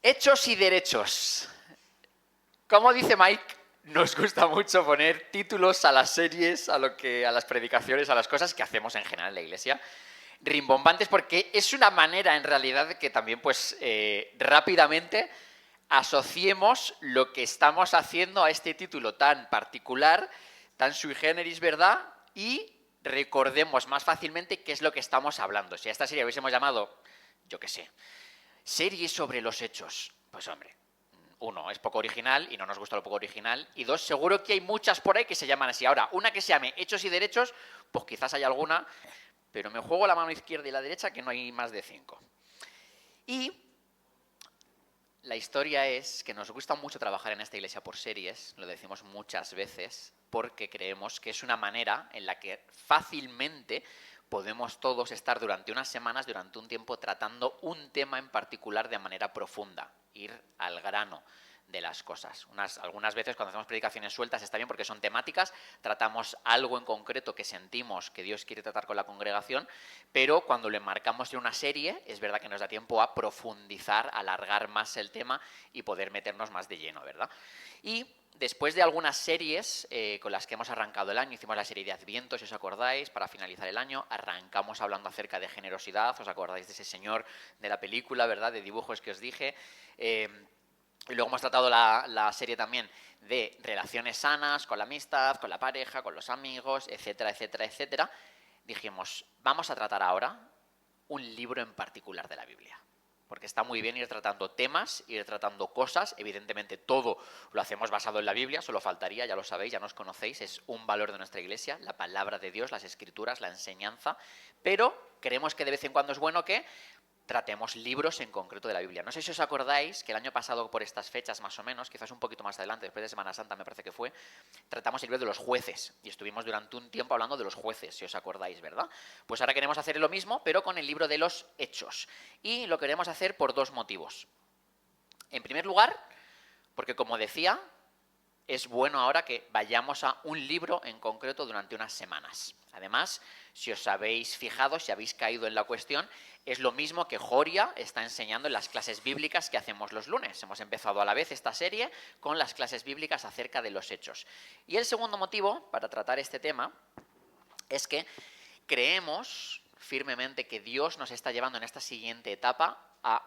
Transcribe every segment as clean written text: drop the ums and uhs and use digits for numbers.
Hechos y derechos. Como dice Mike, nos gusta mucho poner títulos a las series, a las predicaciones, a las cosas que hacemos en general en la iglesia, rimbombantes, porque es una manera en realidad de que también pues rápidamente asociemos lo que estamos haciendo a este título tan particular, tan sui generis, ¿verdad? Y recordemos más fácilmente qué es lo que estamos hablando. Si a esta serie hubiésemos llamado, yo qué sé, serie sobre los hechos, pues hombre, uno, es poco original y no nos gusta lo poco original. Y dos, seguro que hay muchas por ahí que se llaman así. Ahora, una que se llame Hechos y Derechos, pues quizás hay alguna, pero me juego la mano izquierda y la derecha que no hay más de 5. Y la historia es que nos gusta mucho trabajar en esta iglesia por series, lo decimos muchas veces, porque creemos que es una manera en la que fácilmente podemos todos estar durante unas semanas, durante un tiempo, tratando un tema en particular de manera profunda, ir al grano de las cosas. Algunas veces cuando hacemos predicaciones sueltas está bien porque son temáticas, tratamos algo en concreto que sentimos que Dios quiere tratar con la congregación, pero cuando lo enmarcamos en una serie es verdad que nos da tiempo a profundizar, a alargar más el tema y poder meternos más de lleno, ¿verdad? Y después de algunas series con las que hemos arrancado el año, hicimos la serie de Adviento, si os acordáis, para finalizar el año, arrancamos hablando acerca de generosidad, os acordáis de ese señor de la película, ¿verdad?, de dibujos que os dije. Y luego hemos tratado la serie también de relaciones sanas, con la amistad, con la pareja, con los amigos, etcétera, etcétera, etcétera. Dijimos, vamos a tratar ahora un libro en particular de la Biblia. Porque está muy bien ir tratando temas, ir tratando cosas. Evidentemente todo lo hacemos basado en la Biblia, solo faltaría, ya lo sabéis, ya nos conocéis, es un valor de nuestra iglesia, la palabra de Dios, las escrituras, la enseñanza. Pero creemos que de vez en cuando es bueno que tratemos libros en concreto de la Biblia. No sé si os acordáis que el año pasado por estas fechas más o menos, quizás un poquito más adelante, después de Semana Santa me parece que fue, tratamos el libro de los jueces y estuvimos durante un tiempo hablando de los jueces, si os acordáis, ¿verdad? Pues ahora queremos hacer lo mismo, pero con el libro de los hechos. Y lo queremos hacer por dos motivos. En primer lugar, porque como decía, es bueno ahora que vayamos a un libro en concreto durante unas semanas. Además, si os habéis fijado, si habéis caído en la cuestión, es lo mismo que Joria está enseñando en las clases bíblicas que hacemos los lunes. Hemos empezado a la vez esta serie con las clases bíblicas acerca de los hechos. Y el segundo motivo para tratar este tema es que creemos firmemente que Dios nos está llevando en esta siguiente etapa a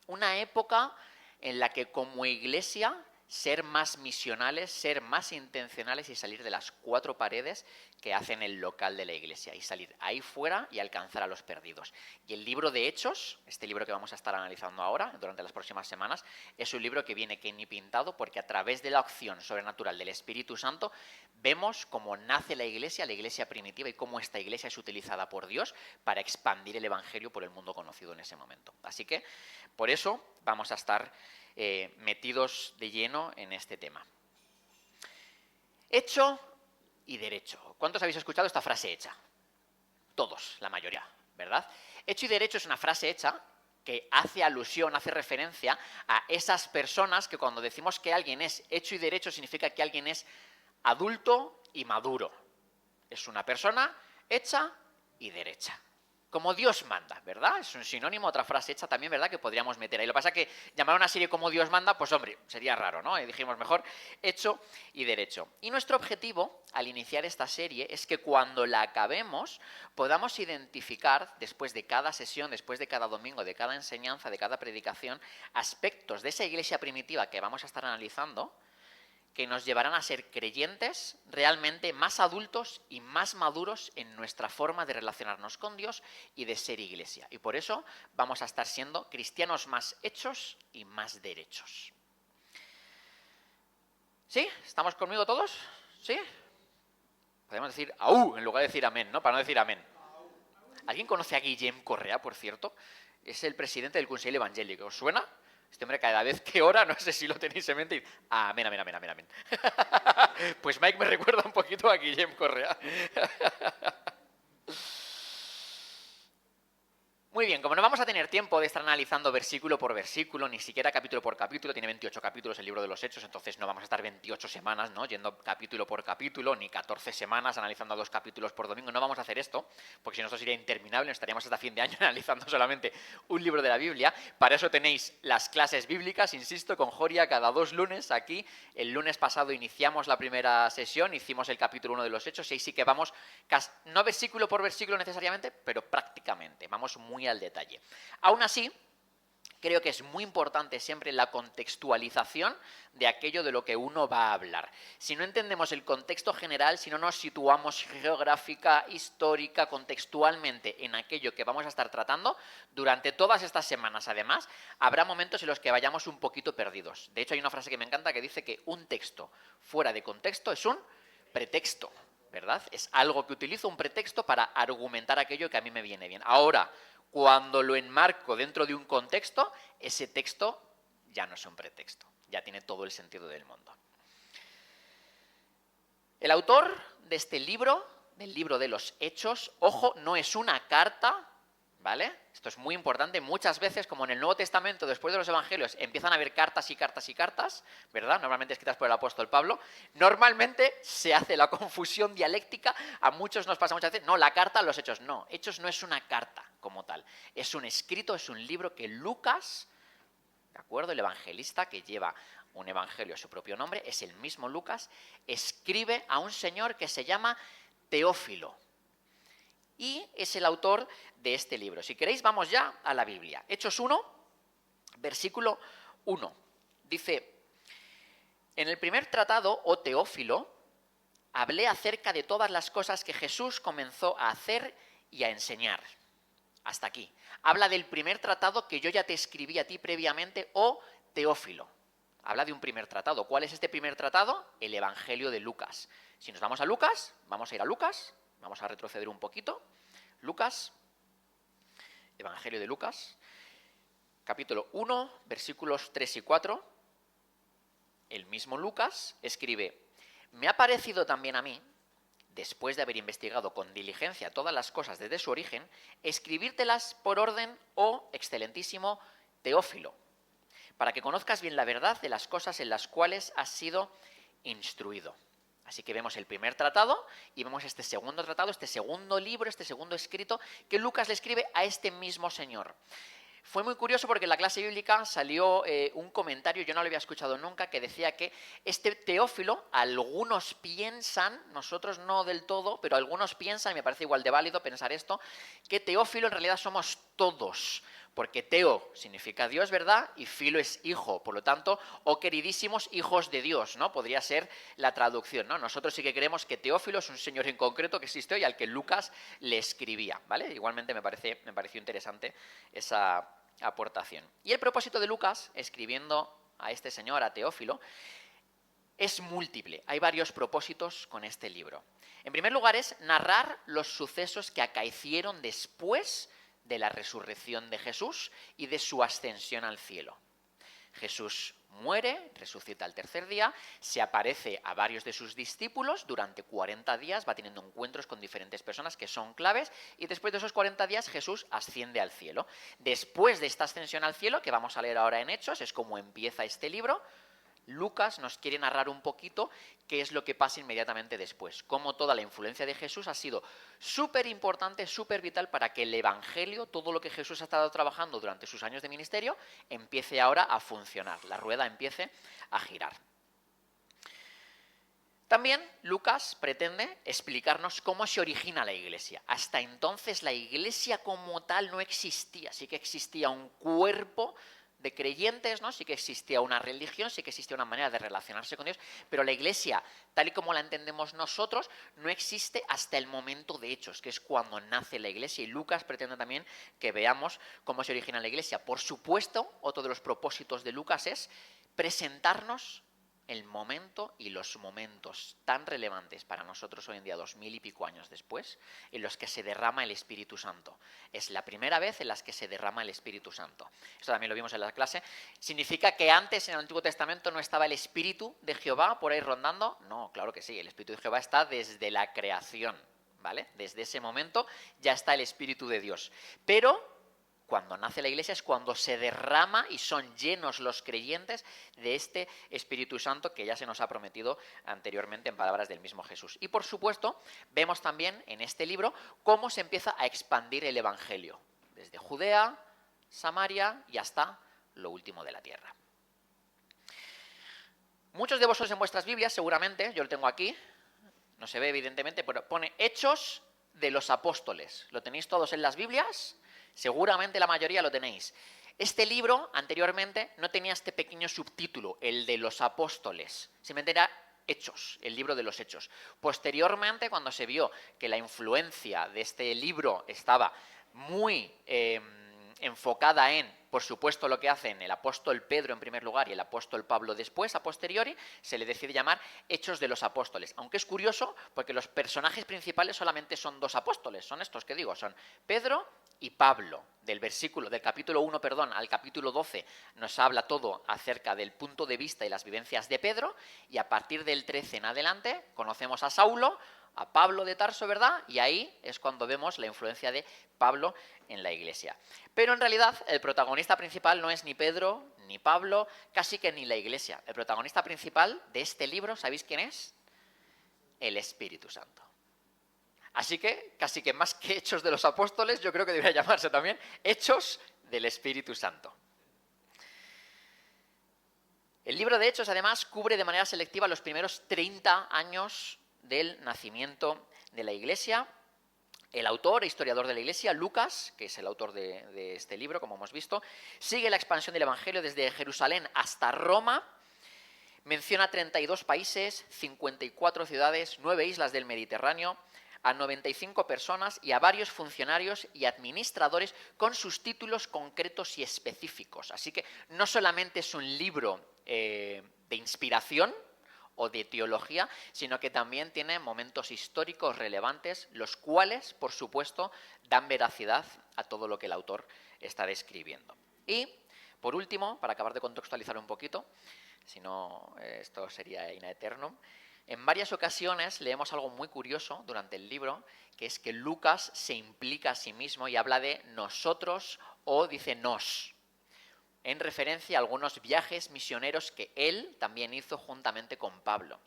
una época en la que como iglesia ser más misionales, ser más intencionales y salir de las 4 paredes que hacen el local de la iglesia y salir ahí fuera y alcanzar a los perdidos. Y el libro de Hechos, este libro que vamos a estar analizando ahora durante las próximas semanas, es un libro que viene que ni pintado porque a través de la acción sobrenatural del Espíritu Santo vemos cómo nace la iglesia primitiva y cómo esta iglesia es utilizada por Dios para expandir el evangelio por el mundo conocido en ese momento. Así que por eso vamos a estar metidos de lleno en este tema. Hecho y derecho. ¿Cuántos habéis escuchado esta frase hecha? Todos, la mayoría, ¿verdad? Hecho y derecho es una frase hecha que hace alusión, hace referencia a esas personas que cuando decimos que alguien es hecho y derecho significa que alguien es adulto y maduro. Es una persona hecha y derecha. Como Dios manda, ¿verdad? Es un sinónimo, otra frase hecha también, ¿verdad? Que podríamos meter ahí. Lo que pasa es que llamar a una serie como Dios manda, pues hombre, sería raro, ¿no? Y dijimos mejor hecho y derecho. Y nuestro objetivo al iniciar esta serie es que cuando la acabemos podamos identificar, después de cada sesión, después de cada domingo, de cada enseñanza, de cada predicación, aspectos de esa iglesia primitiva que vamos a estar analizando, que nos llevarán a ser creyentes realmente más adultos y más maduros en nuestra forma de relacionarnos con Dios y de ser iglesia. Y por eso vamos a estar siendo cristianos más hechos y más derechos. ¿Sí? ¿Estamos conmigo todos? ¿Sí? Podemos decir ¡aú! En lugar de decir amén, ¿no? Para no decir amén. ¿Alguien conoce a Guillem Correa, por cierto? Es el presidente del Consell Evangélico. ¿Os suena? Este hombre cada vez que ora, no sé si lo tenéis en mente. Amén, amén, amén, amén, amén. Pues Mike me recuerda un poquito a Guillem Correa. Muy bien, como no vamos a tener tiempo de estar analizando versículo por versículo, ni siquiera capítulo por capítulo, tiene 28 capítulos el libro de los Hechos, entonces no vamos a estar 28 semanas, ¿no?, yendo capítulo por capítulo, ni 14 semanas analizando 2 capítulos por domingo, no vamos a hacer esto, porque si no esto sería interminable, estaríamos hasta fin de año analizando solamente un libro de la Biblia. Para eso tenéis las clases bíblicas, insisto, con Joria cada 2 lunes aquí. El lunes pasado iniciamos la primera sesión, hicimos el capítulo 1 de los Hechos, y ahí sí que vamos, no versículo por versículo necesariamente, pero prácticamente, vamos muy al detalle. Aún así, creo que es muy importante siempre la contextualización de aquello de lo que uno va a hablar. Si no entendemos el contexto general, si no nos situamos geográfica, histórica, contextualmente en aquello que vamos a estar tratando, durante todas estas semanas, además, habrá momentos en los que vayamos un poquito perdidos. De hecho, hay una frase que me encanta que dice que un texto fuera de contexto es un pretexto, ¿verdad? Es algo que utilizo, un pretexto, para argumentar aquello que a mí me viene bien. Ahora, cuando lo enmarco dentro de un contexto, ese texto ya no es un pretexto, ya tiene todo el sentido del mundo. El autor de este libro, del libro de los Hechos, ojo, no es una carta, ¿vale? Esto es muy importante. Muchas veces, como en el Nuevo Testamento, después de los Evangelios, empiezan a haber cartas y cartas y cartas, ¿verdad? Normalmente escritas por el apóstol Pablo. Normalmente se hace la confusión dialéctica. A muchos nos pasa muchas veces, no, la carta a los Hechos. No, Hechos no es una carta como tal. Es un escrito, es un libro que Lucas, ¿de acuerdo?, el evangelista que lleva un evangelio a su propio nombre, es el mismo Lucas, escribe a un señor que se llama Teófilo. Y es el autor de este libro. Si queréis, vamos ya a la Biblia. Hechos 1, versículo 1. Dice: en el primer tratado, oh Teófilo, hablé acerca de todas las cosas que Jesús comenzó a hacer y a enseñar. Hasta aquí. Habla del primer tratado que yo ya te escribí a ti previamente, oh Teófilo. Habla de un primer tratado. ¿Cuál es este primer tratado? El Evangelio de Lucas. Si nos vamos a Lucas, vamos a ir a Lucas, vamos a retroceder un poquito. Lucas, Evangelio de Lucas, capítulo 1, versículos 3 y 4. El mismo Lucas escribe: me ha parecido también a mí, después de haber investigado con diligencia todas las cosas desde su origen, escribírtelas por orden, oh excelentísimo Teófilo, para que conozcas bien la verdad de las cosas en las cuales has sido instruido. Así que vemos el primer tratado y vemos este segundo tratado, este segundo libro, este segundo escrito que Lucas le escribe a este mismo señor. Fue muy curioso porque en la clase bíblica salió un comentario, yo no lo había escuchado nunca, que decía que este Teófilo, algunos piensan, nosotros no del todo, pero algunos piensan, y me parece igual de válido pensar esto, que Teófilo en realidad somos todos. Porque Teo significa Dios, ¿verdad? Y Filo es hijo, por lo tanto, oh queridísimos hijos de Dios, ¿no? Podría ser la traducción, ¿no? Nosotros sí que creemos que Teófilo es un señor en concreto que existió y al que Lucas le escribía, ¿vale? Igualmente me pareció interesante esa aportación. Y el propósito de Lucas, escribiendo a este señor, a Teófilo, es múltiple. Hay varios propósitos con este libro. En primer lugar es narrar los sucesos que acaecieron después de la resurrección de Jesús y de su ascensión al cielo. Jesús muere, resucita al tercer día, se aparece a varios de sus discípulos durante 40 días, va teniendo encuentros con diferentes personas que son claves, y después de esos 40 días Jesús asciende al cielo. Después de esta ascensión al cielo, que vamos a leer ahora en Hechos, es como empieza este libro, Lucas nos quiere narrar un poquito qué es lo que pasa inmediatamente después, cómo toda la influencia de Jesús ha sido súper importante, súper vital para que el Evangelio, todo lo que Jesús ha estado trabajando durante sus años de ministerio, empiece ahora a funcionar, la rueda empiece a girar. También Lucas pretende explicarnos cómo se origina la Iglesia. Hasta entonces la Iglesia como tal no existía, sí que existía un cuerpo de creyentes, ¿no? Sí que existía una religión, sí que existía una manera de relacionarse con Dios, pero la Iglesia, tal y como la entendemos nosotros, no existe hasta el momento de Hechos, que es cuando nace la Iglesia, y Lucas pretende también que veamos cómo se origina la Iglesia. Por supuesto, otro de los propósitos de Lucas es presentarnos el momento y los momentos tan relevantes para nosotros hoy en día, 2000 y pico años después, en los que se derrama el Espíritu Santo. Es la primera vez en las que se derrama el Espíritu Santo. Esto también lo vimos en la clase. ¿Significa que antes en el Antiguo Testamento no estaba el Espíritu de Jehová por ahí rondando? No, claro que sí, el Espíritu de Jehová está desde la creación, ¿vale? Desde ese momento ya está el Espíritu de Dios. Pero cuando nace la Iglesia, es cuando se derrama y son llenos los creyentes de este Espíritu Santo que ya se nos ha prometido anteriormente en palabras del mismo Jesús. Y por supuesto, vemos también en este libro cómo se empieza a expandir el Evangelio, desde Judea, Samaria y hasta lo último de la tierra. Muchos de vosotros en vuestras Biblias, seguramente, yo lo tengo aquí, no se ve evidentemente, pero pone Hechos de los Apóstoles. ¿Lo tenéis todos en las Biblias? Seguramente la mayoría lo tenéis. Este libro, anteriormente, no tenía este pequeño subtítulo, el de los Apóstoles. Simplemente era Hechos, el libro de los Hechos. Posteriormente, cuando se vio que la influencia de este libro estaba muy enfocada en, por supuesto, lo que hacen el apóstol Pedro en primer lugar y el apóstol Pablo después, a posteriori, se le decide llamar Hechos de los Apóstoles. Aunque es curioso, porque los personajes principales solamente son dos apóstoles, son estos que digo, son Pedro y Pablo. Del capítulo 1, al capítulo 12 nos habla todo acerca del punto de vista y las vivencias de Pedro, y a partir del 13 en adelante conocemos a Saulo, a Pablo de Tarso, ¿verdad? Y ahí es cuando vemos la influencia de Pablo en la Iglesia. Pero en realidad el protagonista principal no es ni Pedro, ni Pablo, casi que ni la Iglesia. El protagonista principal de este libro, ¿sabéis quién es? El Espíritu Santo. Así que, casi que más que Hechos de los Apóstoles, yo creo que debería llamarse también Hechos del Espíritu Santo. El libro de Hechos, además, cubre de manera selectiva los primeros 30 años del nacimiento de la Iglesia. El autor e historiador de la Iglesia, Lucas, que es el autor de este libro, como hemos visto, sigue la expansión del Evangelio desde Jerusalén hasta Roma. Menciona 32 países, 54 ciudades, 9 islas del Mediterráneo, a 95 personas y a varios funcionarios y administradores con sus títulos concretos y específicos. Así que no solamente es un libro de inspiración o de teología, sino que también tiene momentos históricos relevantes, los cuales, por supuesto, dan veracidad a todo lo que el autor está describiendo. Y, por último, para acabar de contextualizar un poquito, si no esto sería in aeternum, en varias ocasiones leemos algo muy curioso durante el libro, que es que Lucas se implica a sí mismo y habla de nosotros o dice nos, en referencia a algunos viajes misioneros que él también hizo juntamente con Pablo.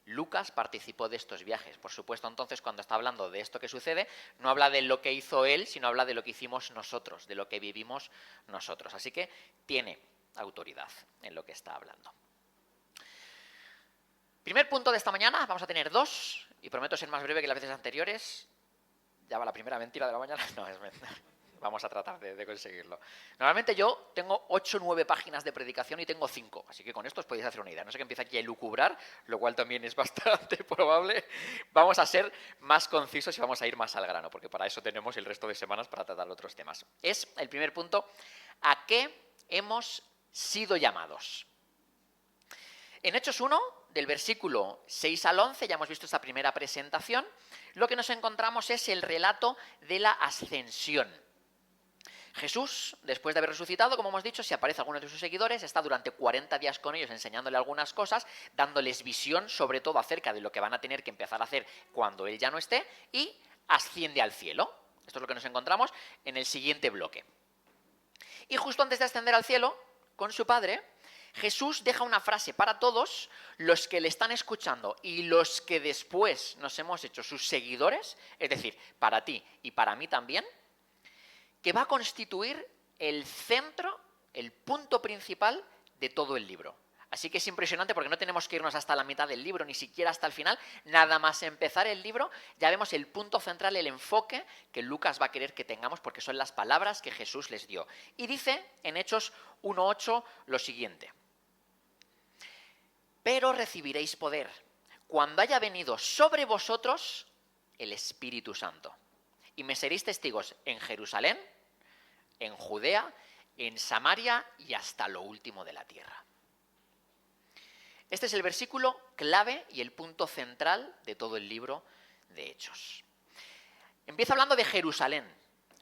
Lucas participó de estos viajes. Por supuesto, entonces, cuando está hablando de esto que sucede, no habla de lo que hizo él, sino habla de lo que hicimos nosotros, de lo que vivimos nosotros. Así que tiene autoridad en lo que está hablando. Primer punto de esta mañana, vamos a tener dos, y prometo ser más breve que las veces anteriores. Ya va la primera mentira de la mañana. No, es mentira. Vamos a tratar de conseguirlo. Normalmente yo tengo 8 o 9 páginas de predicación y tengo 5, así que con esto os podéis hacer una idea. No sé que empieza aquí a elucubrar, lo cual también es bastante probable. Vamos a ser más concisos y vamos a ir más al grano, porque para eso tenemos el resto de semanas para tratar otros temas. Es el primer punto, ¿a qué hemos sido llamados? En Hechos 1, del versículo 6 al 11, ya hemos visto esta primera presentación, lo que nos encontramos es el relato de la ascensión. Jesús, después de haber resucitado, como hemos dicho, se aparece a algunos de sus seguidores, está durante 40 días con ellos enseñándole algunas cosas, dándoles visión sobre todo acerca de lo que van a tener que empezar a hacer cuando él ya no esté, y asciende al cielo. Esto es lo que nos encontramos en el siguiente bloque. Y justo antes de ascender al cielo, con su Padre, Jesús deja una frase para todos los que le están escuchando y los que después nos hemos hecho sus seguidores, es decir, para ti y para mí también, que va a constituir el centro, el punto principal de todo el libro. Así que es impresionante porque no tenemos que irnos hasta la mitad del libro, ni siquiera hasta el final. Nada más empezar el libro, ya vemos el punto central, el enfoque que Lucas va a querer que tengamos, porque son las palabras que Jesús les dio. Y dice en Hechos 1:8 lo siguiente: pero recibiréis poder cuando haya venido sobre vosotros el Espíritu Santo. Y me seréis testigos en Jerusalén, en Judea, en Samaria y hasta lo último de la tierra. Este es el versículo clave y el punto central de todo el libro de Hechos. Empieza hablando de Jerusalén.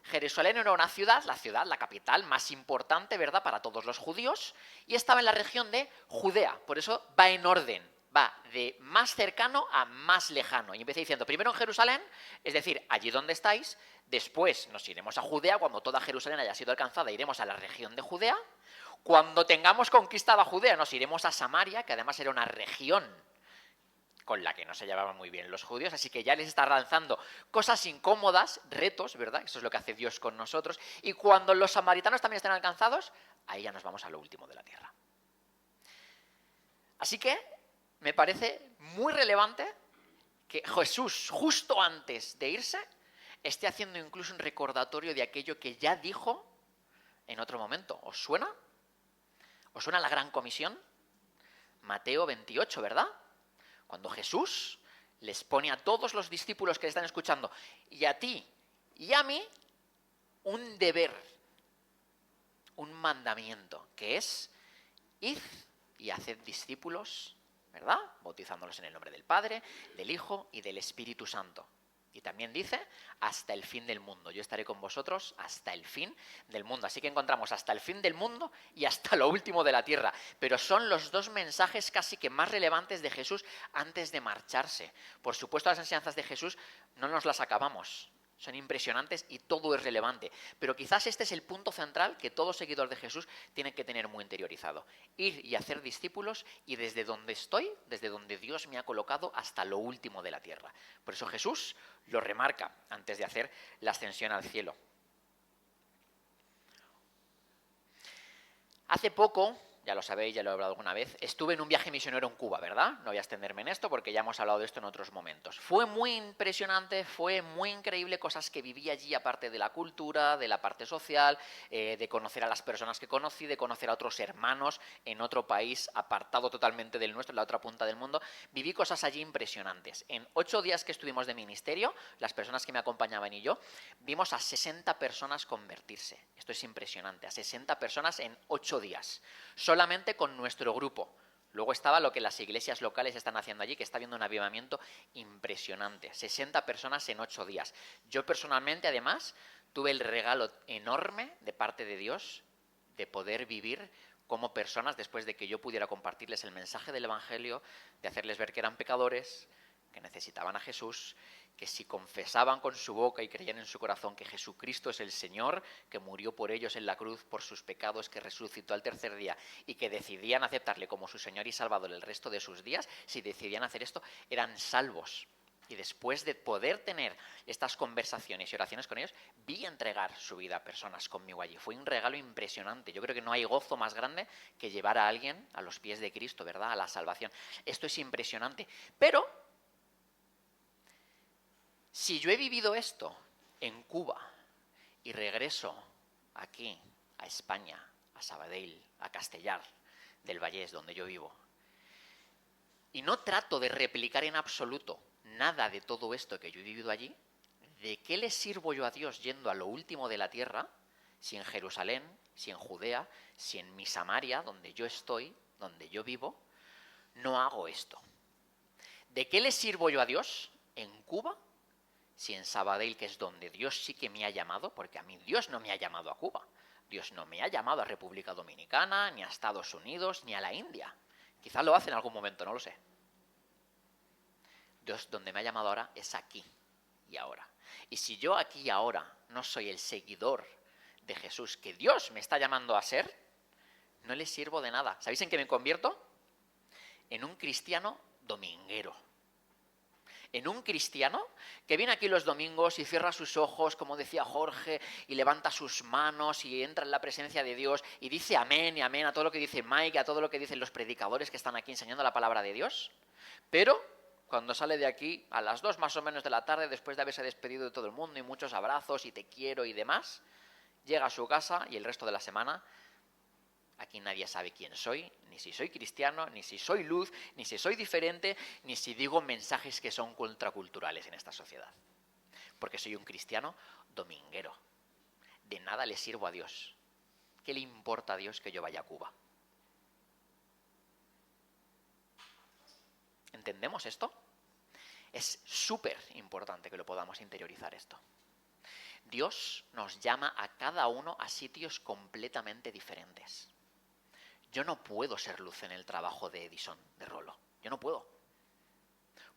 Jerusalén era una ciudad, la capital más importante, ¿verdad?, para todos los judíos, y estaba en la región de Judea. Por eso va en orden, va de más cercano a más lejano. Y empieza diciendo, primero en Jerusalén, es decir, allí donde estáis, después nos iremos a Judea, cuando toda Jerusalén haya sido alcanzada, iremos a la región de Judea. Cuando tengamos conquistada Judea, nos iremos a Samaria, que además era una región con la que no se llevaban muy bien los judíos, así que ya les está lanzando cosas incómodas, retos, ¿verdad? Eso es lo que hace Dios con nosotros. Y cuando los samaritanos también estén alcanzados, ahí ya nos vamos a lo último de la tierra. Así que me parece muy relevante que Jesús, justo antes de irse, esté haciendo incluso un recordatorio de aquello que ya dijo en otro momento. ¿Os suena? ¿Os suena la gran comisión? Mateo 28, ¿verdad? Cuando Jesús les pone a todos los discípulos que le están escuchando y a ti y a mí un deber, un mandamiento, que es id y haced discípulos, ¿verdad? Bautizándolos en el nombre del Padre, del Hijo y del Espíritu Santo. Y también dice, hasta el fin del mundo. Yo estaré con vosotros hasta el fin del mundo. Así que encontramos hasta el fin del mundo y hasta lo último de la tierra. Pero son los dos mensajes casi que más relevantes de Jesús antes de marcharse. Por supuesto, las enseñanzas de Jesús no nos las acabamos. Son impresionantes y todo es relevante. Pero quizás este es el punto central que todo seguidor de Jesús tiene que tener muy interiorizado. Ir y hacer discípulos y desde donde estoy, desde donde Dios me ha colocado hasta lo último de la tierra. Por eso Jesús lo remarca antes de hacer la ascensión al cielo. Hace poco, ya lo sabéis, ya lo he hablado alguna vez, estuve en un viaje misionero en Cuba, ¿verdad? No voy a extenderme en esto porque ya hemos hablado de esto en otros momentos. Fue muy impresionante, fue muy increíble cosas que viví allí, aparte de la cultura, de la parte social, de conocer a las personas que conocí, de conocer a otros hermanos en otro país apartado totalmente del nuestro, en la otra punta del mundo. Viví cosas allí impresionantes. En 8 días que estuvimos de ministerio, las personas que me acompañaban y yo, vimos a 60 personas convertirse. Esto es impresionante, a 60 personas en 8 días. Solamente con nuestro grupo. Luego estaba lo que las iglesias locales están haciendo allí, que está habiendo un avivamiento impresionante. 60 personas en 8 días. Yo personalmente, además, tuve el regalo enorme de parte de Dios de poder vivir como personas después de que yo pudiera compartirles el mensaje del Evangelio, de hacerles ver que eran pecadores, que necesitaban a Jesús, que si confesaban con su boca y creían en su corazón que Jesucristo es el Señor, que murió por ellos en la cruz por sus pecados, que resucitó al tercer día y que decidían aceptarle como su Señor y Salvador el resto de sus días, si decidían hacer esto, eran salvos. Y después de poder tener estas conversaciones y oraciones con ellos, vi entregar su vida a personas conmigo allí. Fue un regalo impresionante. Yo creo que no hay gozo más grande que llevar a alguien a los pies de Cristo, ¿verdad? A la salvación. Esto es impresionante. Pero si yo he vivido esto en Cuba y regreso aquí, a España, a Sabadell, a Castellar del Vallès, donde yo vivo, y no trato de replicar en absoluto nada de todo esto que yo he vivido allí, ¿de qué le sirvo yo a Dios yendo a lo último de la tierra, si en Jerusalén, si en Judea, si en mi Samaria, donde yo estoy, donde yo vivo, no hago esto? ¿De qué le sirvo yo a Dios en Cuba, si en Sabadell, que es donde Dios sí que me ha llamado, porque a mí Dios no me ha llamado a Cuba, Dios no me ha llamado a República Dominicana, ni a Estados Unidos, ni a la India? Quizás lo hace en algún momento, no lo sé. Dios donde me ha llamado ahora es aquí y ahora. Y si yo aquí y ahora no soy el seguidor de Jesús que Dios me está llamando a ser, no le sirvo de nada. ¿Sabéis en qué me convierto? En un cristiano dominguero. En un cristiano que viene aquí los domingos y cierra sus ojos, como decía Jorge, y levanta sus manos y entra en la presencia de Dios y dice amén y amén a todo lo que dice Mike, a todo lo que dicen los predicadores que están aquí enseñando la palabra de Dios. Pero cuando sale de aquí a las 2 más o menos de la tarde, después de haberse despedido de todo el mundo y muchos abrazos y te quiero y demás, llega a su casa y el resto de la semana aquí nadie sabe quién soy, ni si soy cristiano, ni si soy luz, ni si soy diferente, ni si digo mensajes que son contraculturales en esta sociedad. Porque soy un cristiano dominguero. De nada le sirvo a Dios. ¿Qué le importa a Dios que yo vaya a Cuba? ¿Entendemos esto? Es súper importante que lo podamos interiorizar esto. Dios nos llama a cada uno a sitios completamente diferentes. Yo no puedo ser luz en el trabajo de Edison, de Rollo. Yo no puedo.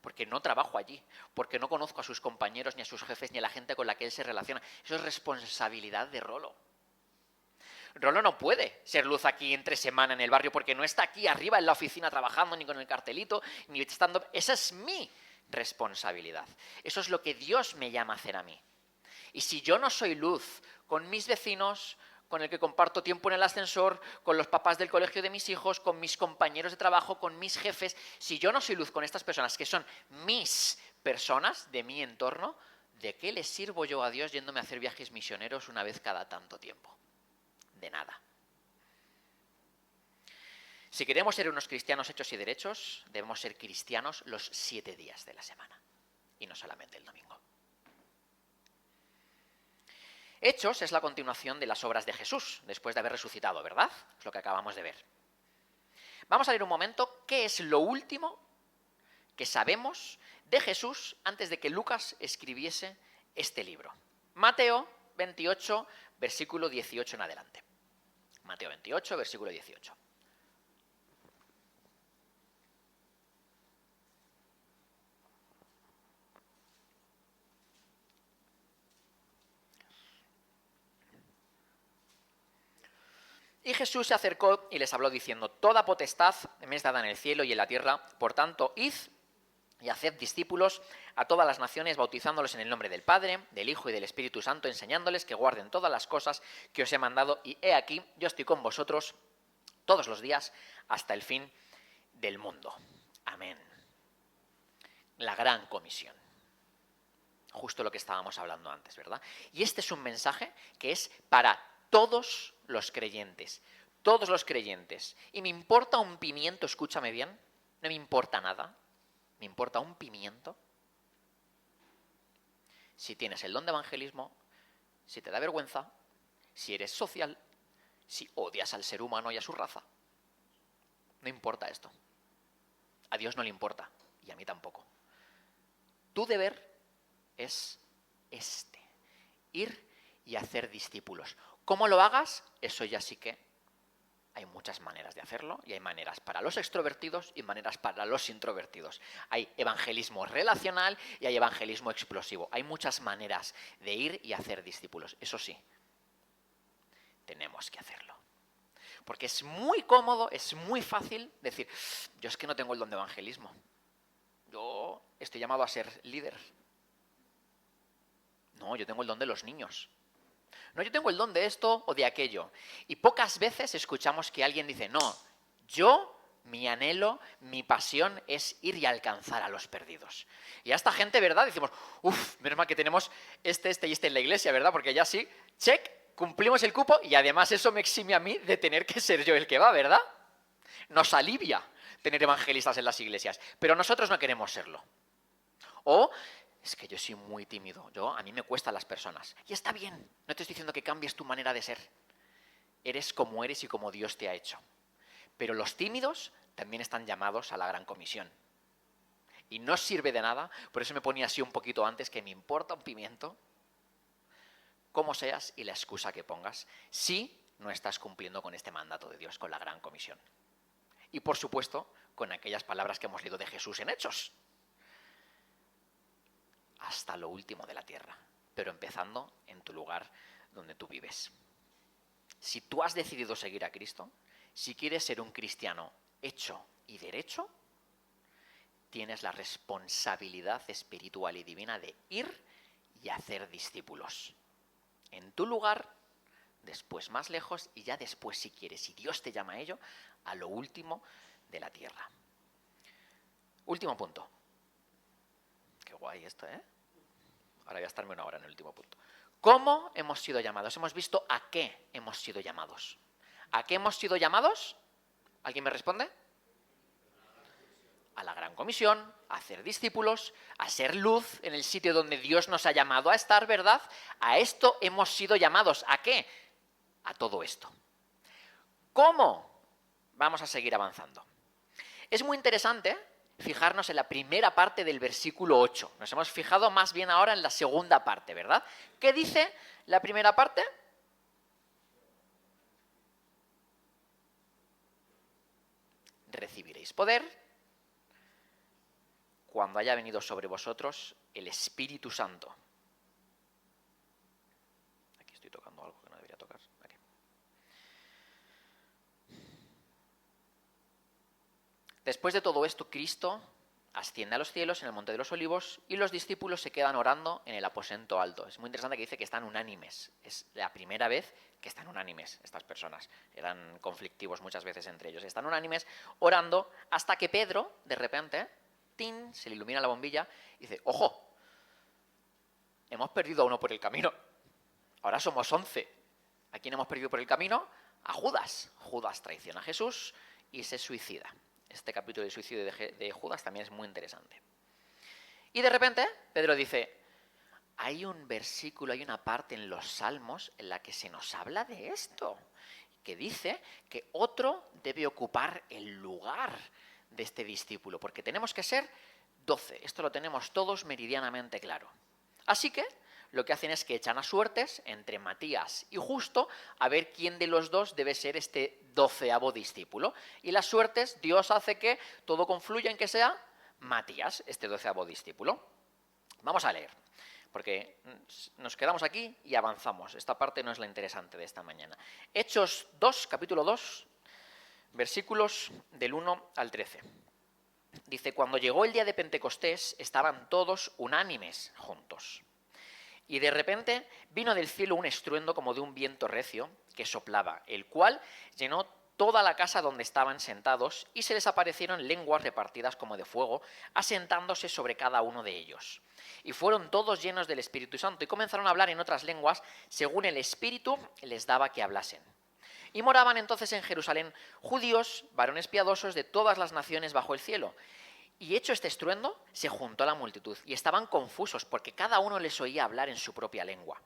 Porque no trabajo allí, porque no conozco a sus compañeros, ni a sus jefes, ni a la gente con la que él se relaciona. Eso es responsabilidad de Rolo. Rolo no puede ser luz aquí entre semana en el barrio porque no está aquí arriba en la oficina trabajando, ni con el cartelito, ni estando... Esa es mi responsabilidad. Eso es lo que Dios me llama a hacer a mí. Y si yo no soy luz con mis vecinos, con el que comparto tiempo en el ascensor, con los papás del colegio de mis hijos, con mis compañeros de trabajo, con mis jefes, si yo no soy luz con estas personas que son mis personas de mi entorno, ¿de qué le sirvo yo a Dios yéndome a hacer viajes misioneros una vez cada tanto tiempo? De nada. Si queremos ser unos cristianos hechos y derechos, debemos ser cristianos los 7 días de la semana y no solamente el domingo. Hechos es la continuación de las obras de Jesús, después de haber resucitado, ¿verdad? Es lo que acabamos de ver. Vamos a ver un momento qué es lo último que sabemos de Jesús antes de que Lucas escribiese este libro. Mateo 28, versículo 18 en adelante. Mateo 28, versículo 18. Y Jesús se acercó y les habló diciendo: toda potestad me es dada en el cielo y en la tierra, por tanto, id y haced discípulos a todas las naciones, bautizándolos en el nombre del Padre, del Hijo y del Espíritu Santo, enseñándoles que guarden todas las cosas que os he mandado, y he aquí, yo estoy con vosotros todos los días hasta el fin del mundo. Amén. La gran comisión. Justo lo que estábamos hablando antes, ¿verdad? Y este es un mensaje que es para todos los creyentes. Todos los creyentes. Y me importa un pimiento, escúchame bien, no me importa nada. Me importa un pimiento. Si tienes el don de evangelismo, si te da vergüenza, si eres social, si odias al ser humano y a su raza. No importa esto. A Dios no le importa, y a mí tampoco. Tu deber es este: ir y hacer discípulos. ¿Cómo lo hagas? Eso ya sí que hay muchas maneras de hacerlo, y hay maneras para los extrovertidos y maneras para los introvertidos. Hay evangelismo relacional y hay evangelismo explosivo. Hay muchas maneras de ir y hacer discípulos. Eso sí, tenemos que hacerlo. Porque es muy cómodo, es muy fácil decir: yo es que no tengo el don de evangelismo. Yo estoy llamado a ser líder. No, yo tengo el don de los niños. No, yo tengo el don de esto o de aquello. Y pocas veces escuchamos que alguien dice: no, mi anhelo, mi pasión es ir y alcanzar a los perdidos. Y a esta gente, ¿verdad? Decimos: menos mal que tenemos este y este en la iglesia, ¿verdad? Porque ya sí, check, cumplimos el cupo, y además eso me exime a mí de tener que ser yo el que va, ¿verdad? Nos alivia tener evangelistas en las iglesias, pero nosotros no queremos serlo. O: es que yo soy muy tímido, a mí me cuestan las personas. Y está bien, no te estoy diciendo que cambies tu manera de ser. Eres como eres y como Dios te ha hecho. Pero los tímidos también están llamados a la gran comisión. Y no sirve de nada, por eso me ponía así un poquito antes, que me importa un pimiento cómo seas y la excusa que pongas, si no estás cumpliendo con este mandato de Dios, con la gran comisión. Y por supuesto, con aquellas palabras que hemos leído de Jesús en Hechos. Hasta lo último de la tierra, pero empezando en tu lugar donde tú vives. Si tú has decidido seguir a Cristo, si quieres ser un cristiano hecho y derecho, tienes la responsabilidad espiritual y divina de ir y hacer discípulos. En tu lugar, después más lejos, y ya después, si quieres, si Dios te llama a ello, a lo último de la tierra. Último punto. Qué guay esto, ¿eh? Ahora voy a estarme una hora en el último punto. ¿Cómo hemos sido llamados? Hemos visto a qué hemos sido llamados. ¿A qué hemos sido llamados? ¿Alguien me responde? A la gran comisión, a hacer discípulos, a ser luz en el sitio donde Dios nos ha llamado a estar, ¿verdad? A esto hemos sido llamados. ¿A qué? A todo esto. ¿Cómo vamos a seguir avanzando? Es muy interesante fijarnos en la primera parte del versículo 8. Nos hemos fijado más bien ahora en la segunda parte, ¿verdad? ¿Qué dice la primera parte? Recibiréis poder cuando haya venido sobre vosotros el Espíritu Santo. Aquí estoy tocando algo que no debería tocar. Aquí. Después de todo esto, Cristo asciende a los cielos en el Monte de los Olivos y los discípulos se quedan orando en el aposento alto. Es muy interesante que dice que están unánimes. Es la primera vez que están unánimes estas personas. Eran conflictivos muchas veces entre ellos. Están unánimes orando hasta que Pedro, de repente, ¡tin!, se le ilumina la bombilla y dice, ¡ojo! Hemos perdido a uno por el camino. Ahora somos 11. ¿A quién hemos perdido por el camino? A Judas. Judas traiciona a Jesús y se suicida. Este capítulo de suicidio de Judas también es muy interesante. Y de repente Pedro dice, hay un versículo, hay una parte en los Salmos en la que se nos habla de esto, que dice que otro debe ocupar el lugar de este discípulo, porque tenemos que ser 12. Esto lo tenemos todos meridianamente claro. Así que lo que hacen es que echan a suertes entre Matías y Justo a ver quién de los dos debe ser este 12º discípulo. Y las suertes, Dios hace que todo confluya en que sea Matías, este 12º discípulo. Vamos a leer, porque nos quedamos aquí y avanzamos. Esta parte no es la interesante de esta mañana. Hechos 2, capítulo 2, versículos del 1 al 13. Dice, cuando llegó el día de Pentecostés, estaban todos unánimes juntos. Y de repente vino del cielo un estruendo como de un viento recio que soplaba, el cual llenó toda la casa donde estaban sentados, y se les aparecieron lenguas repartidas como de fuego, asentándose sobre cada uno de ellos. Y fueron todos llenos del Espíritu Santo, y comenzaron a hablar en otras lenguas, según el Espíritu les daba que hablasen. Y moraban entonces en Jerusalén judíos, varones piadosos de todas las naciones bajo el cielo. Y hecho este estruendo, se juntó la multitud, y estaban confusos, porque cada uno les oía hablar en su propia lengua.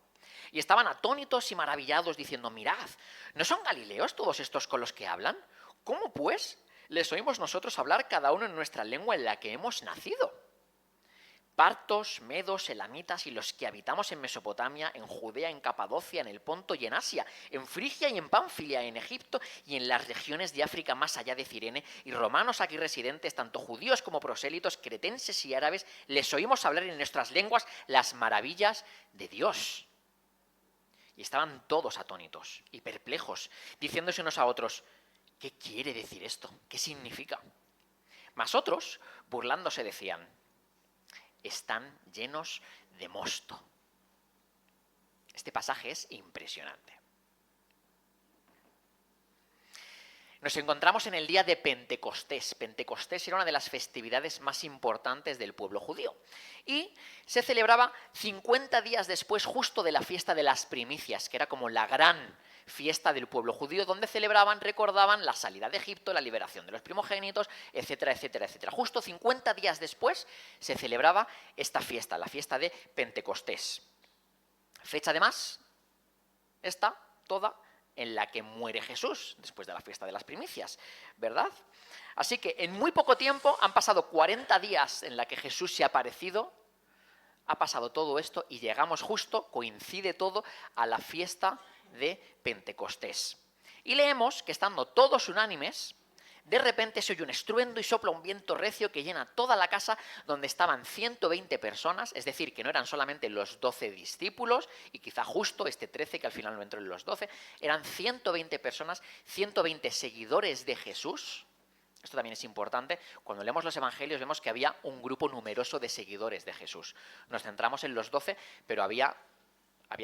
Y estaban atónitos y maravillados, diciendo, mirad, ¿no son galileos todos estos con los que hablan? ¿Cómo, pues, les oímos nosotros hablar cada uno en nuestra lengua en la que hemos nacido? Partos, medos, elamitas y los que habitamos en Mesopotamia, en Judea, en Capadocia, en el Ponto y en Asia, en Frigia y en Pánfilia, en Egipto y en las regiones de África más allá de Cirene, y romanos aquí residentes, tanto judíos como prosélitos, cretenses y árabes, les oímos hablar en nuestras lenguas las maravillas de Dios. Y estaban todos atónitos y perplejos, diciéndose unos a otros, ¿qué quiere decir esto? ¿Qué significa? Mas otros, burlándose, decían, están llenos de mosto. Este pasaje es impresionante. Nos encontramos en el día de Pentecostés. Pentecostés era una de las festividades más importantes del pueblo judío. Y se celebraba 50 días después justo de la fiesta de las primicias, que era como la gran fiesta del pueblo judío, donde celebraban, recordaban la salida de Egipto, la liberación de los primogénitos, etcétera, etcétera, etcétera. Justo 50 días después se celebraba esta fiesta, la fiesta de Pentecostés. Fecha además, esta toda en la que muere Jesús, después de la fiesta de las primicias, ¿verdad? Así que en muy poco tiempo, han pasado 40 días en la que Jesús se ha aparecido, ha pasado todo esto y llegamos justo, coincide todo, a la fiesta de Pentecostés. Y leemos que estando todos unánimes, de repente se oye un estruendo y sopla un viento recio que llena toda la casa donde estaban 120 personas, es decir, que no eran solamente los 12 discípulos y quizá justo este 13 que al final no entró en los 12, eran 120 personas, 120 seguidores de Jesús. Esto también es importante. Cuando leemos los evangelios vemos que había un grupo numeroso de seguidores de Jesús. Nos centramos en los 12, pero había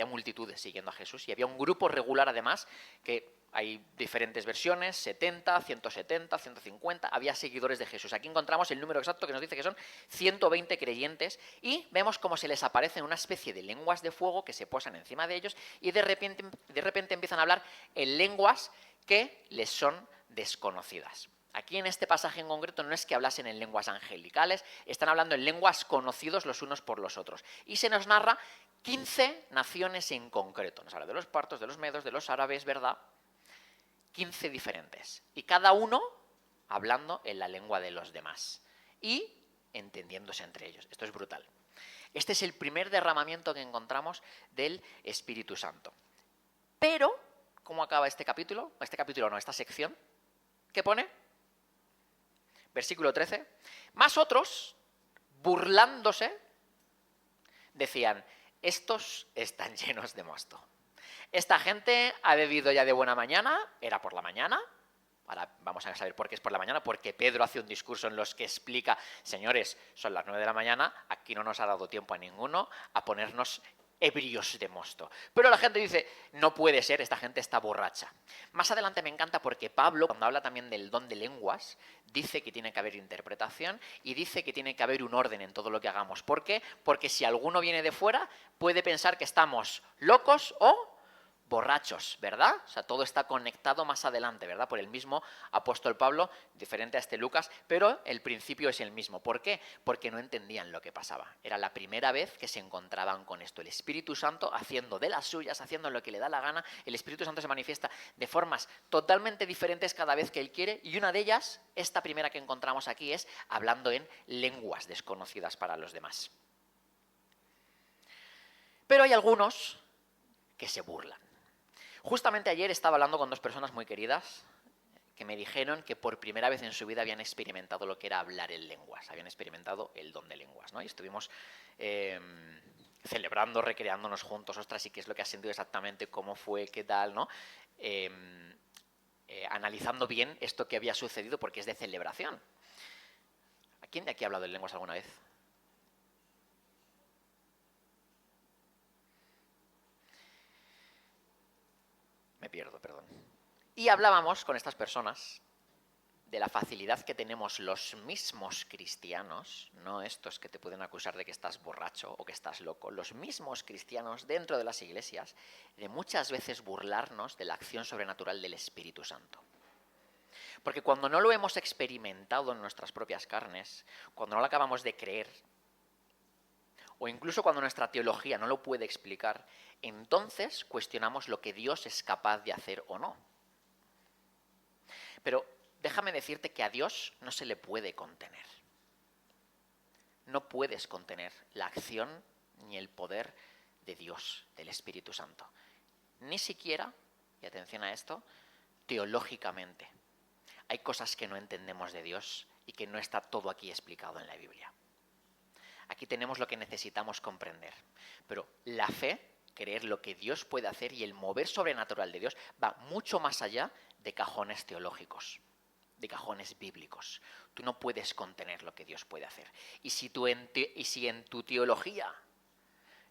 multitudes siguiendo a Jesús y había un grupo regular además que hay diferentes versiones, 70, 170, 150, había seguidores de Jesús. Aquí encontramos el número exacto que nos dice que son 120 creyentes y vemos cómo se les aparecen una especie de lenguas de fuego que se posan encima de ellos y de repente empiezan a hablar en lenguas que les son desconocidas. Aquí en este pasaje en concreto no es que hablasen en lenguas angelicales, están hablando en lenguas conocidos los unos por los otros. Y se nos narra 15 naciones en concreto. Nos habla de los partos, de los medos, de los árabes, ¿verdad? 15 diferentes. Y cada uno hablando en la lengua de los demás. Y entendiéndose entre ellos. Esto es brutal. Este es el primer derramamiento que encontramos del Espíritu Santo. Pero, ¿cómo acaba este capítulo? Esta sección. ¿Qué pone? Versículo 13. Más otros, burlándose, decían, estos están llenos de mosto. Esta gente ha bebido ya de buena mañana, era por la mañana. Ahora vamos a saber por qué es por la mañana, porque Pedro hace un discurso en los que explica, señores, son las 9 de la mañana, aquí no nos ha dado tiempo a ninguno a ponernos ebrios de mosto. Pero la gente dice, no puede ser, esta gente está borracha. Más adelante me encanta porque Pablo, cuando habla también del don de lenguas, dice que tiene que haber interpretación y dice que tiene que haber un orden en todo lo que hagamos. ¿Por qué? Porque si alguno viene de fuera, puede pensar que estamos locos o borrachos, ¿verdad? O sea, todo está conectado más adelante, ¿verdad? Por el mismo apóstol Pablo, diferente a este Lucas, pero el principio es el mismo. ¿Por qué? Porque no entendían lo que pasaba. Era la primera vez que se encontraban con esto. El Espíritu Santo haciendo de las suyas, haciendo lo que le da la gana. El Espíritu Santo se manifiesta de formas totalmente diferentes cada vez que Él quiere, y una de ellas, esta primera que encontramos aquí, es hablando en lenguas desconocidas para los demás. Pero hay algunos que se burlan. Justamente ayer estaba hablando con dos personas muy queridas que me dijeron que por primera vez en su vida habían experimentado lo que era hablar en lenguas, habían experimentado el don de lenguas, ¿no? Y estuvimos celebrando, recreándonos juntos, ostras, ¿y qué es lo que has sentido exactamente? ¿Cómo fue? ¿Qué tal? ¿No? Analizando bien esto que había sucedido porque es de celebración. ¿A quién de aquí ha hablado en lenguas alguna vez? Me pierdo, perdón. Y hablábamos con estas personas de la facilidad que tenemos los mismos cristianos, no estos que te pueden acusar de que estás borracho o que estás loco, los mismos cristianos dentro de las iglesias, de muchas veces burlarnos de la acción sobrenatural del Espíritu Santo. Porque cuando no lo hemos experimentado en nuestras propias carnes, cuando no lo acabamos de creer, o incluso cuando nuestra teología no lo puede explicar, entonces cuestionamos lo que Dios es capaz de hacer o no. Pero déjame decirte que a Dios no se le puede contener. No puedes contener la acción ni el poder de Dios, del Espíritu Santo. Ni siquiera, y atención a esto, teológicamente. Hay cosas que no entendemos de Dios y que no está todo aquí explicado en la Biblia. Aquí tenemos lo que necesitamos comprender. Pero la fe, creer lo que Dios puede hacer y el mover sobrenatural de Dios va mucho más allá de cajones teológicos, de cajones bíblicos. Tú no puedes contener lo que Dios puede hacer. Y si en tu teología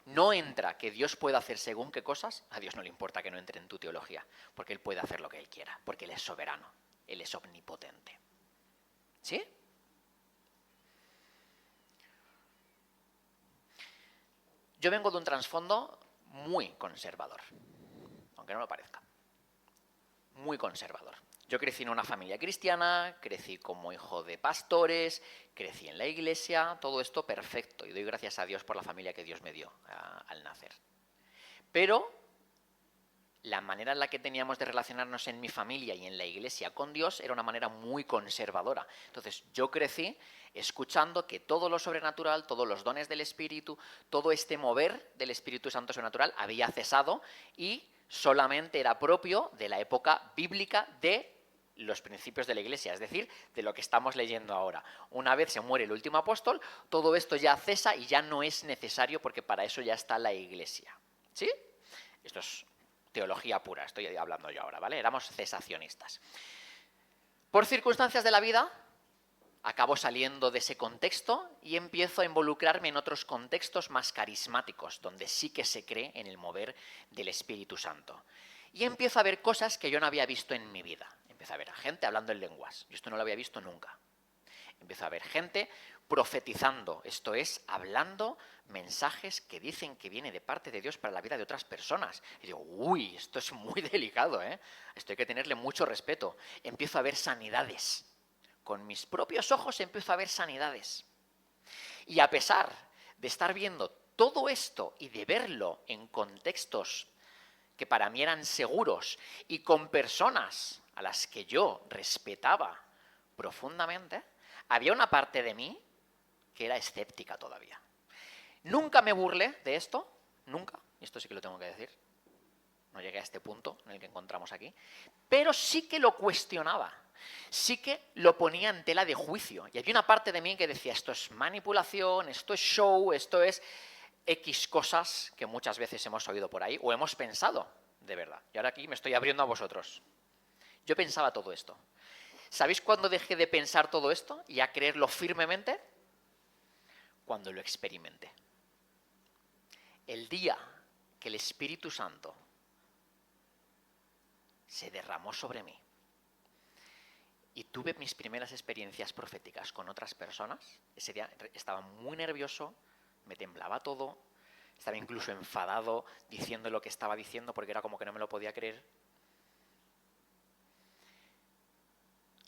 no entra que Dios pueda hacer según qué cosas, a Dios no le importa que no entre en tu teología, porque Él puede hacer lo que Él quiera, porque Él es soberano, Él es omnipotente. ¿Sí? Yo vengo de un trasfondo muy conservador, aunque no lo parezca. Muy conservador. Yo crecí en una familia cristiana, crecí como hijo de pastores, crecí en la iglesia, todo esto perfecto. Y doy gracias a Dios por la familia que Dios me dio al nacer. Pero la manera en la que teníamos de relacionarnos en mi familia y en la iglesia con Dios era una manera muy conservadora. Entonces yo crecí escuchando que todo lo sobrenatural, todos los dones del Espíritu, todo este mover del Espíritu Santo sobrenatural había cesado y solamente era propio de la época bíblica de los principios de la iglesia, es decir, de lo que estamos leyendo ahora. Una vez se muere el último apóstol, todo esto ya cesa y ya no es necesario porque para eso ya está la iglesia. ¿Sí? Esto es teología pura, estoy hablando yo ahora, ¿vale? Éramos cesacionistas. Por circunstancias de la vida, acabo saliendo de ese contexto y empiezo a involucrarme en otros contextos más carismáticos, donde sí que se cree en el mover del Espíritu Santo. Y empiezo a ver cosas que yo no había visto en mi vida. Empiezo a ver a gente hablando en lenguas. Yo esto no lo había visto nunca. Empiezo a ver gente profetizando, esto es, hablando mensajes que dicen que viene de parte de Dios para la vida de otras personas. Y digo, uy, esto es muy delicado, ¿eh? Esto hay que tenerle mucho respeto. Empiezo a ver sanidades. Con mis propios ojos empiezo a ver sanidades. Y a pesar de estar viendo todo esto y de verlo en contextos que para mí eran seguros y con personas a las que yo respetaba profundamente, había una parte de mí que era escéptica todavía. Nunca me burlé de esto, nunca, y esto sí que lo tengo que decir, no llegué a este punto en el que encontramos aquí, pero sí que lo cuestionaba. sí que lo ponía en tela de juicio. Y había una parte de mí que decía, esto es manipulación, esto es show, esto es X cosas que muchas veces hemos oído por ahí o hemos pensado, de verdad. Y ahora aquí me estoy abriendo a vosotros. Yo pensaba todo esto. ¿Sabéis cuándo dejé de pensar todo esto y a creerlo firmemente? Cuando lo experimenté. El día que el Espíritu Santo se derramó sobre mí y tuve mis primeras experiencias proféticas con otras personas, ese día estaba muy nervioso, me temblaba todo, estaba incluso enfadado diciendo lo que estaba diciendo porque era como que no me lo podía creer.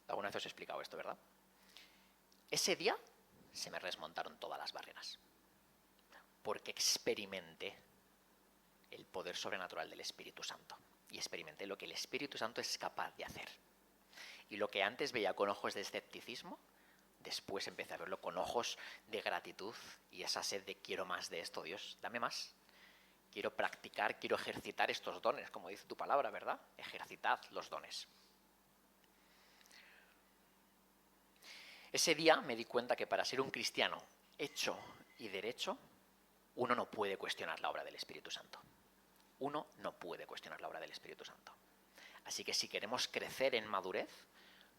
Alguna vez os he explicado esto, ¿verdad? Ese día se me desmontaron todas las barreras, porque experimenté el poder sobrenatural del Espíritu Santo y experimenté lo que el Espíritu Santo es capaz de hacer. Y lo que antes veía con ojos de escepticismo, después empecé a verlo con ojos de gratitud y esa sed de quiero más de esto, Dios, dame más. Quiero practicar, quiero ejercitar estos dones, como dice tu palabra, ¿verdad? Ejercitad los dones. Ese día me di cuenta que para ser un cristiano hecho y derecho, uno no puede cuestionar la obra del Espíritu Santo. Uno no puede cuestionar la obra del Espíritu Santo. Así que si queremos crecer en madurez,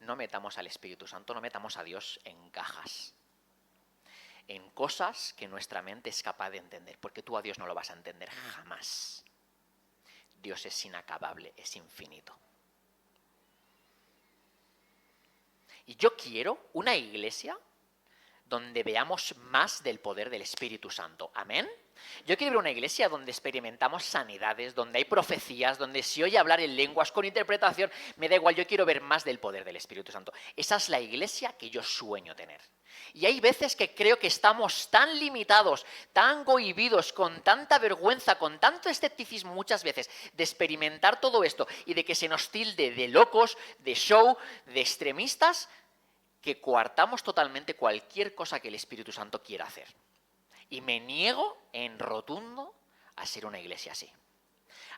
no metamos al Espíritu Santo, no metamos a Dios en cajas, en cosas que nuestra mente es capaz de entender, porque tú a Dios no lo vas a entender jamás. Dios es inacabable, es infinito. Y yo quiero una iglesia donde veamos más del poder del Espíritu Santo. ¿Amén? Yo quiero ver una iglesia donde experimentamos sanidades, donde hay profecías, donde se oye hablar en lenguas con interpretación. Me da igual, yo quiero ver más del poder del Espíritu Santo. Esa es la iglesia que yo sueño tener. Y hay veces que creo que estamos tan limitados, tan cohibidos, con tanta vergüenza, con tanto escepticismo muchas veces de experimentar todo esto y de que se nos tilde de locos, de show, de extremistas, que coartamos totalmente cualquier cosa que el Espíritu Santo quiera hacer. Y me niego en rotundo a ser una iglesia así.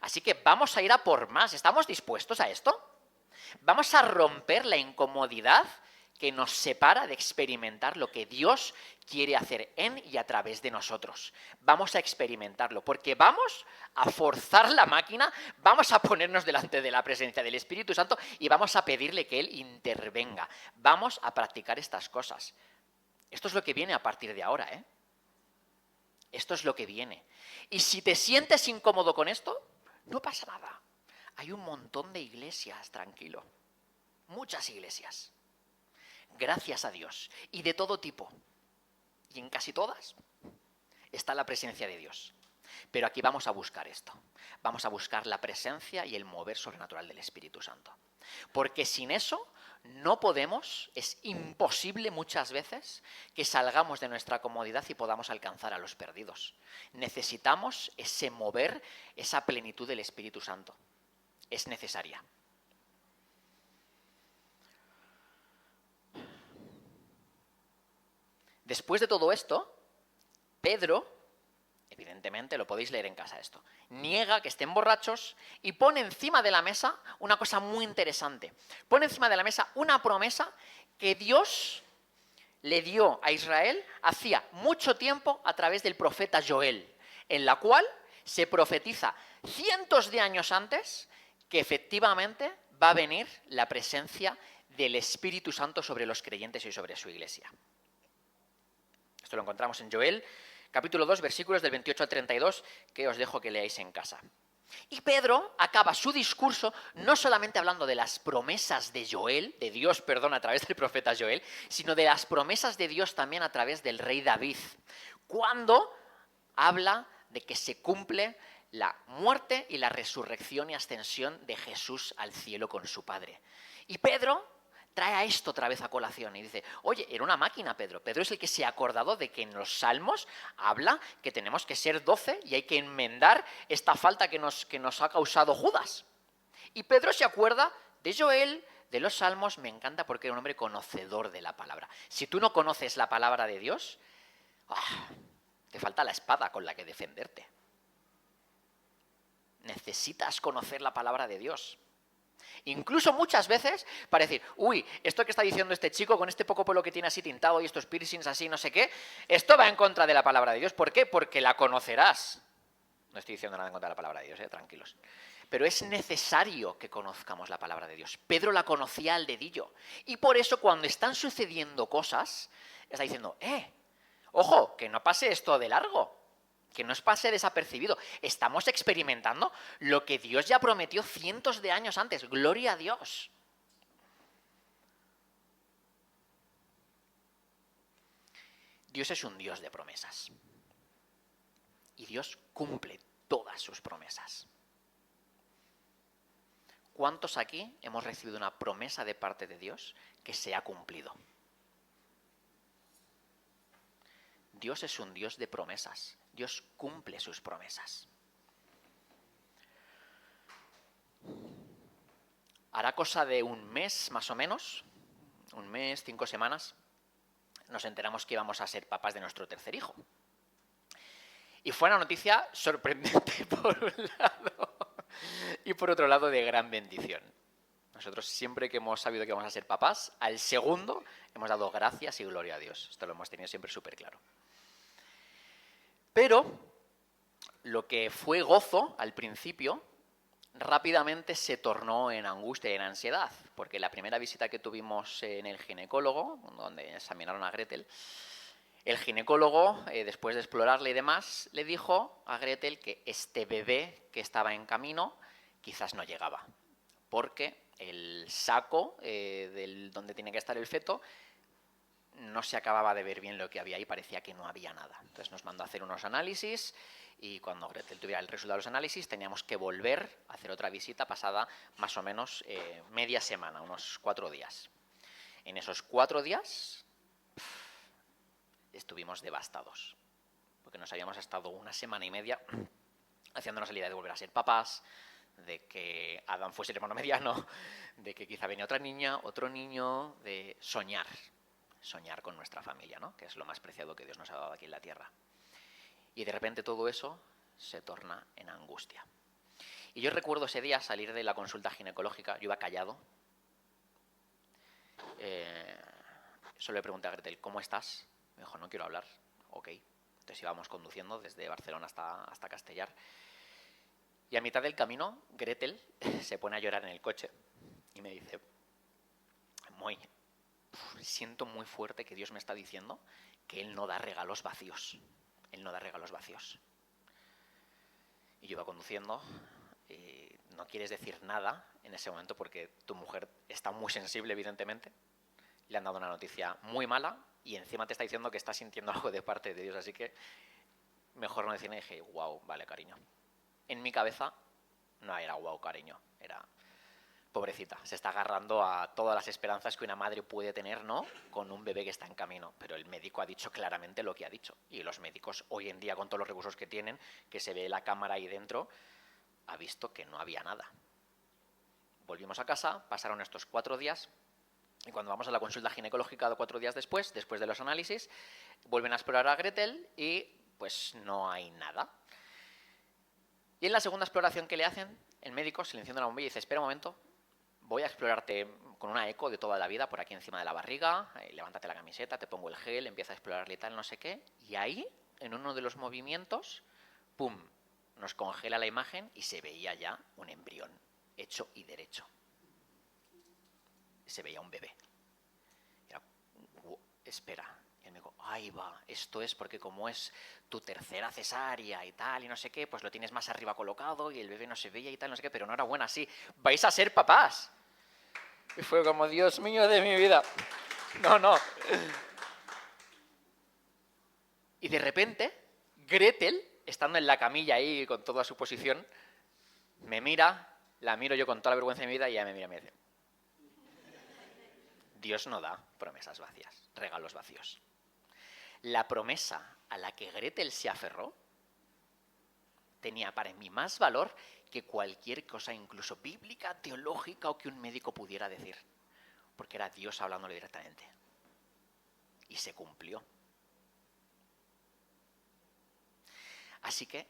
Así que vamos a ir a por más. ¿Estamos dispuestos a esto? Vamos a romper la incomodidad que nos separa de experimentar lo que Dios quiere hacer en y a través de nosotros. Vamos a experimentarlo, porque vamos a forzar la máquina, vamos a ponernos delante de la presencia del Espíritu Santo y vamos a pedirle que Él intervenga. Vamos a practicar estas cosas. Esto es lo que viene a partir de ahora, ¿eh? Esto es lo que viene. Y si te sientes incómodo con esto, no pasa nada. Hay un montón de iglesias, tranquilo. Muchas iglesias. Gracias a Dios. Y de todo tipo. Y en casi todas está la presencia de Dios. Pero aquí vamos a buscar esto. Vamos a buscar la presencia y el mover sobrenatural del Espíritu Santo. Porque sin eso no podemos, es imposible muchas veces que salgamos de nuestra comodidad y podamos alcanzar a los perdidos. Necesitamos ese mover, esa plenitud del Espíritu Santo. Es necesaria. Después de todo esto, Pedro, evidentemente lo podéis leer en casa esto, niega que estén borrachos y pone encima de la mesa una cosa muy interesante. Pone encima de la mesa una promesa que Dios le dio a Israel hacía mucho tiempo a través del profeta Joel, en la cual se profetiza cientos de años antes que efectivamente va a venir la presencia del Espíritu Santo sobre los creyentes y sobre su iglesia. Esto lo encontramos en Joel, capítulo 2, versículos del 28 al 32, que os dejo que leáis en casa. Y Pedro acaba su discurso no solamente hablando de las promesas de Joel, de Dios, perdón, a través del profeta Joel, sino de las promesas de Dios también a través del rey David, cuando habla de que se cumple la muerte y la resurrección y ascensión de Jesús al cielo con su Padre. Y Pedro trae a esto otra vez a colación y dice, oye, era una máquina Pedro. Pedro es el que se ha acordado de que en los Salmos habla que tenemos que ser 12 y hay que enmendar esta falta que nos ha causado Judas. Y Pedro se acuerda de Joel, de los Salmos, me encanta porque era un hombre conocedor de la palabra. Si tú no conoces la palabra de Dios, te falta la espada con la que defenderte. Necesitas conocer la palabra de Dios. Incluso muchas veces para decir, uy, esto que está diciendo este chico con este poco pelo que tiene así tintado y estos piercings así, no sé qué, esto va en contra de la palabra de Dios. ¿Por qué? Porque la conocerás. No estoy diciendo nada en contra de la palabra de Dios, tranquilos. Pero es necesario que conozcamos la palabra de Dios. Pedro la conocía al dedillo. Y por eso cuando están sucediendo cosas, está diciendo, ojo, que no pase esto de largo, que no os pase desapercibido. Estamos experimentando lo que Dios ya prometió cientos de años antes. Gloria a Dios. Dios es un Dios de promesas. Y Dios cumple todas sus promesas. ¿Cuántos aquí hemos recibido una promesa de parte de Dios que se ha cumplido? Dios es un Dios de promesas. Dios cumple sus promesas. Hará cosa de un mes más o menos, un mes, 5 semanas, nos enteramos que íbamos a ser papás de nuestro tercer hijo. Y fue una noticia sorprendente por un lado y por otro lado de gran bendición. Nosotros siempre que hemos sabido que vamos a ser papás, al segundo hemos dado gracias y gloria a Dios. Esto lo hemos tenido siempre súper claro. Pero lo que fue gozo al principio, rápidamente se tornó en angustia y en ansiedad, porque la primera visita que tuvimos en el ginecólogo, donde examinaron a Gretel, el ginecólogo, después de explorarle y demás, le dijo a Gretel que este bebé que estaba en camino quizás no llegaba, porque el saco donde tiene que estar el feto no se acababa de ver bien lo que había ahí, parecía que no había nada. Entonces nos mandó a hacer unos análisis y cuando Gretel tuviera el resultado de los análisis teníamos que volver a hacer otra visita pasada más o menos media semana, unos 4 días. En esos 4 días estuvimos devastados, porque nos habíamos estado una semana y media haciéndonos la idea de volver a ser papás, de que Adán fuese el hermano mediano, de que quizá venía otra niña, otro niño, de soñar con nuestra familia, ¿no? Que es lo más preciado que Dios nos ha dado aquí en la tierra. Y de repente todo eso se torna en angustia. Y yo recuerdo ese día salir de la consulta ginecológica, yo iba callado. Solo le pregunté a Gretel, ¿cómo estás? Me dijo, no quiero hablar. Ok. Entonces íbamos conduciendo desde Barcelona hasta Castellar. Y a mitad del camino, Gretel se pone a llorar en el coche y me dice, siento muy fuerte que Dios me está diciendo que Él no da regalos vacíos. Él no da regalos vacíos. Y yo iba conduciendo y no quieres decir nada en ese momento porque tu mujer está muy sensible, evidentemente. Le han dado una noticia muy mala y encima te está diciendo que está sintiendo algo de parte de Dios. Así que mejor no decir nada. Y dije, wow, vale, cariño. En mi cabeza no era wow, cariño. Era, pobrecita, se está agarrando a todas las esperanzas que una madre puede tener, ¿no?, con un bebé que está en camino. Pero el médico ha dicho claramente lo que ha dicho. Y los médicos hoy en día, con todos los recursos que tienen, que se ve la cámara ahí dentro, ha visto que no había nada. Volvimos a casa, pasaron estos 4 días, y cuando vamos a la consulta ginecológica 4 días después de los análisis, vuelven a explorar a Gretel y pues no hay nada. Y en la segunda exploración que le hacen, el médico se le enciende la bombilla y dice, espera un momento, voy a explorarte con una eco de toda la vida por aquí encima de la barriga, levántate la camiseta, te pongo el gel, empieza a explorarle y tal, no sé qué, y ahí, en uno de los movimientos, ¡pum!, nos congela la imagen y se veía ya un embrión hecho y derecho. Se veía un bebé. Era, espera. Y él me dijo, ahí va, esto es porque como es tu tercera cesárea y tal, y no sé qué, pues lo tienes más arriba colocado y el bebé no se veía y tal, no sé qué, pero enhorabuena, sí, vais a ser papás. Y fue como, Dios mío de mi vida. No. Y de repente, Gretel, estando en la camilla ahí con toda su posición, me mira, la miro yo con toda la vergüenza de mi vida y ella me mira y me dice, Dios no da promesas vacías, regalos vacíos. La promesa a la que Gretel se aferró tenía para mí más valor que cualquier cosa, incluso bíblica, teológica o que un médico pudiera decir, porque era Dios hablándole directamente. Y se cumplió. Así que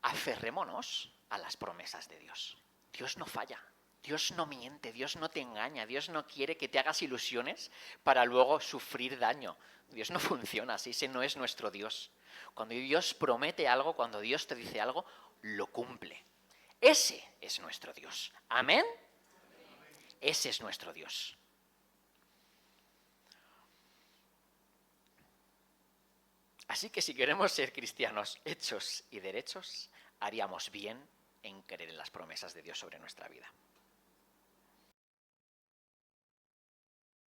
aferrémonos a las promesas de Dios. Dios no falla. Dios no miente, Dios no te engaña, Dios no quiere que te hagas ilusiones para luego sufrir daño. Dios no funciona así, ese no es nuestro Dios. Cuando Dios promete algo, cuando Dios te dice algo, lo cumple. Ese es nuestro Dios. ¿Amén? Ese es nuestro Dios. Así que si queremos ser cristianos hechos y derechos, haríamos bien en creer en las promesas de Dios sobre nuestra vida.